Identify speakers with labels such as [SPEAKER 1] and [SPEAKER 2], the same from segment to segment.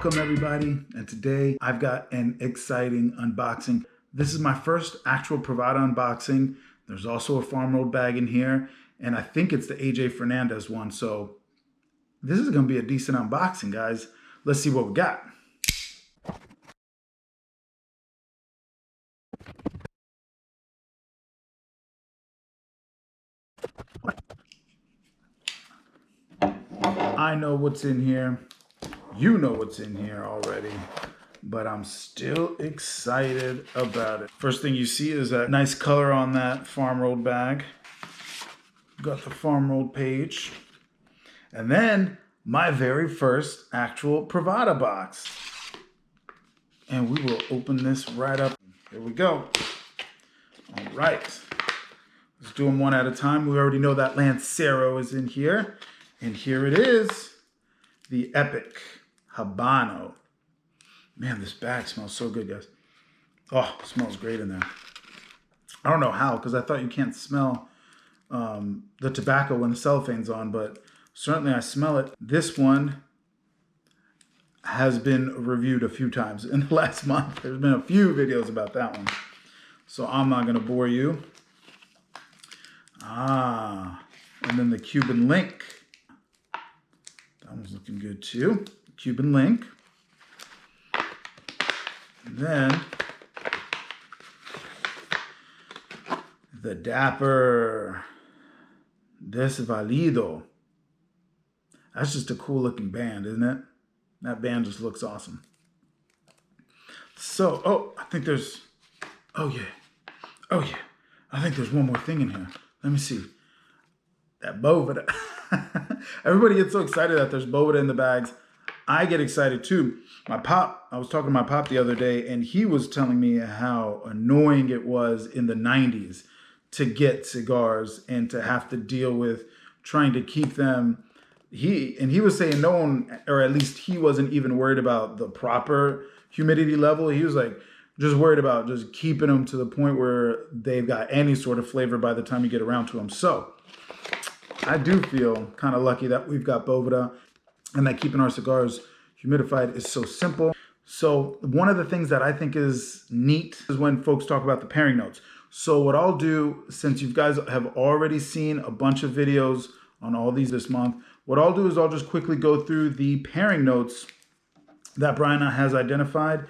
[SPEAKER 1] Welcome everybody, and today I've got an exciting unboxing. This is my first actual Privada unboxing. There's also a farm rolled bag in here, and I think it's the AJ Fernandez one, so this is gonna be a decent unboxing, guys. Let's see what we got. I know what's in here. You know what's in here already, but I'm still excited about it. First thing you see is that nice color on that farm rolled bag. Got the farm rolled page. And then my very first actual Privada box. And we will open this right up. Here we go. All right. Let's do them one at a time. We already know that Lancero is in here. And here it is. The Epic Habano. Man, this bag smells so good, guys. Oh, it smells great in there. I don't know how, because I thought you can't smell the tobacco when the cellophane's on, but certainly I smell it. This one has been reviewed a few times in the last month. There's been a few videos about that one, so I'm not going to bore you. And then the Cuban link. That one's looking good too. Cuban link. And then the Dapper Desvalido. That's just a cool looking band, isn't it? That band just looks awesome. So, oh, I think there's, oh yeah. I think there's one more thing in here. Let me see. That Boveda. Everybody gets so excited that there's Boveda in the bags. I get excited too. My pop, I was talking to my pop the other day, and he was telling me how annoying it was in the 90s to get cigars and to have to deal with trying to keep them. He was saying no one, or at least he wasn't even worried about the proper humidity level. He was like just worried about just keeping them to the point where they've got any sort of flavor by the time you get around to them. So I do feel kind of lucky that we've got Boveda and that keeping our cigars humidified is so simple. So one of the things that I think is neat is when folks talk about the pairing notes. So what I'll do, since you guys have already seen a bunch of videos on all these this month, what I'll do is I'll just quickly go through the pairing notes that Brian has identified,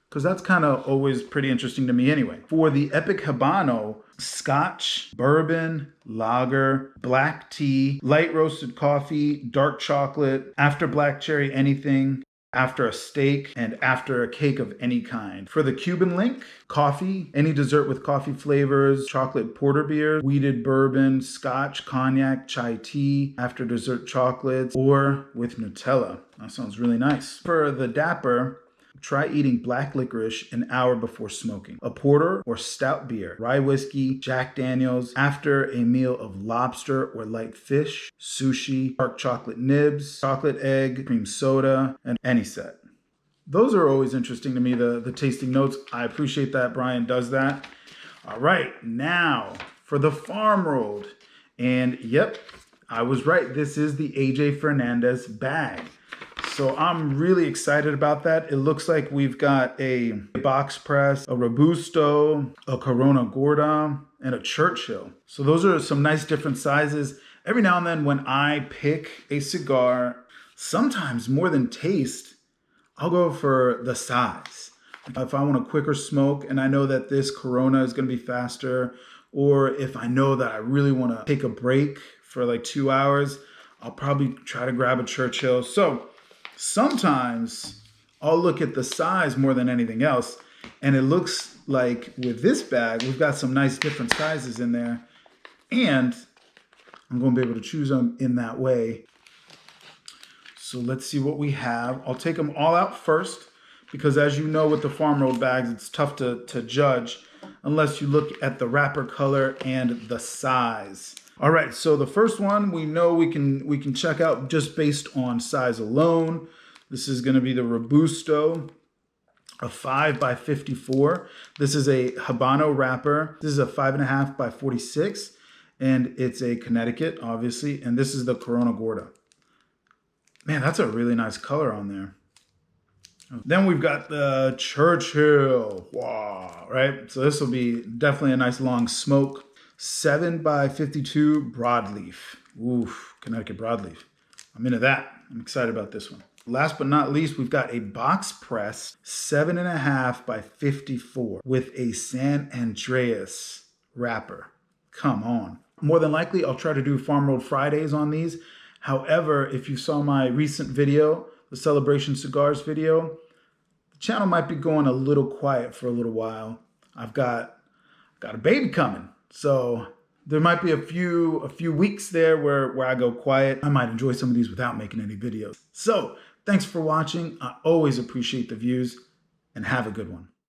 [SPEAKER 1] because that's kind of always pretty interesting to me anyway. For the Epic Habano, Scotch, bourbon, lager, black tea, light roasted coffee, dark chocolate, after black cherry anything, after a steak, and after a cake of any kind. For the Cuban link, coffee, any dessert with coffee flavors, chocolate porter beer, wheated bourbon, scotch, cognac, chai tea, after dessert chocolates, or with Nutella. That sounds really nice. For the Dapper, try eating black licorice an hour before smoking. A porter or stout beer, rye whiskey, Jack Daniels, after a meal of lobster or light fish, sushi, dark chocolate nibs, chocolate egg, cream soda, and any set. Those are always interesting to me, the tasting notes. I appreciate that Brian does that. All right, now for the farm rolled. And yep, I was right. This is the AJ Fernandez bag. So I'm really excited about that. It looks like we've got a box press, a Robusto, a Corona Gorda, and a Churchill. So those are some nice different sizes. Every now and then when I pick a cigar, sometimes more than taste, I'll go for the size. If I want a quicker smoke and I know that this Corona is gonna be faster, or if I know that I really wanna take a break for like 2 hours, I'll probably try to grab a Churchill. So sometimes I'll look at the size more than anything else. And it looks like with this bag, we've got some nice different sizes in there. And I'm going to be able to choose them in that way. So let's see what we have. I'll take them all out first, because as you know with the farm rolled bags, it's tough to judge unless you look at the wrapper color and the size. All right, so the first one we know we can check out just based on size alone. This is going to be the Robusto, a 5 by 54. This is a Habano wrapper. This is a 5.5 by 46, and it's a Connecticut, obviously. And this is the Corona Gorda. Man, that's a really nice color on there. Then we've got the Churchill. Wow, right? So this will be definitely a nice long smoke. 7x52 broadleaf. Oof, Connecticut broadleaf. I'm into that. I'm excited about this one. Last but not least, we've got a box press 7.5x54 with a San Andreas wrapper. Come on. More than likely, I'll try to do Farm Rolled Fridays on these. However, if you saw my recent video, the Celebration Cigars video, the channel might be going a little quiet for a little while. I've got a baby coming, so there might be a few weeks there where I go quiet. I might enjoy some of these without making any videos. So thanks for watching. I always appreciate the views, and have a good one.